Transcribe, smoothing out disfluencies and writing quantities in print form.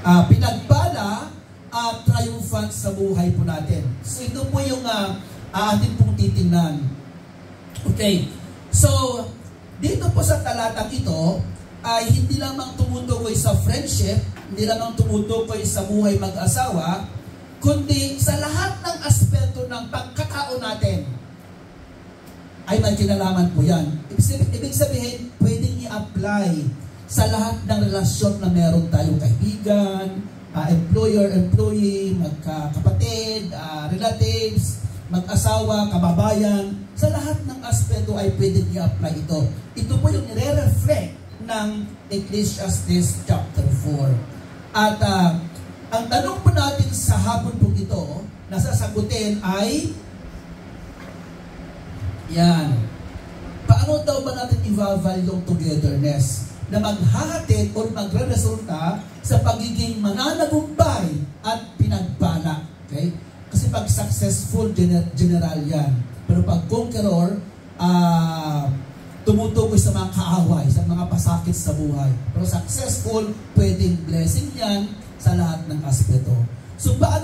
pinagpala at triumphant sa buhay po natin. So ito po yung atin pong titingnan. Okay. So, dito po sa talatang ito, ay hindi lamang tumutukoy sa friendship, hindi lamang tumutukoy sa buhay mag-asawa, kundi sa lahat ng aspeto ng pagkatao natin ay may kinalaman po yan. Ibig sabihin, pwedeng i-apply sa lahat ng relasyon na meron tayong kaibigan, employer-employee, magkakapatid, relatives, mag-asawa, kababayan. Sa lahat ng aspeto ay pwedeng i-apply ito. Ito po yung nire-reflect ng Ecclesiastes chapter 4. At ang tanong po natin sa hapon po ito, na sasagutin ay, yan, paano daw ba natin i-value yung togetherness na maghahatid o magre-resulta sa pagiging mananagumpay at pinagpala? Okay? Kasi pag successful, general yan. Pero pag conqueror, tumutukoy sa mga kaaway, sa mga pasakit sa buhay. Pero successful, pwedeng blessing yan sa lahat ng aspeto. So paano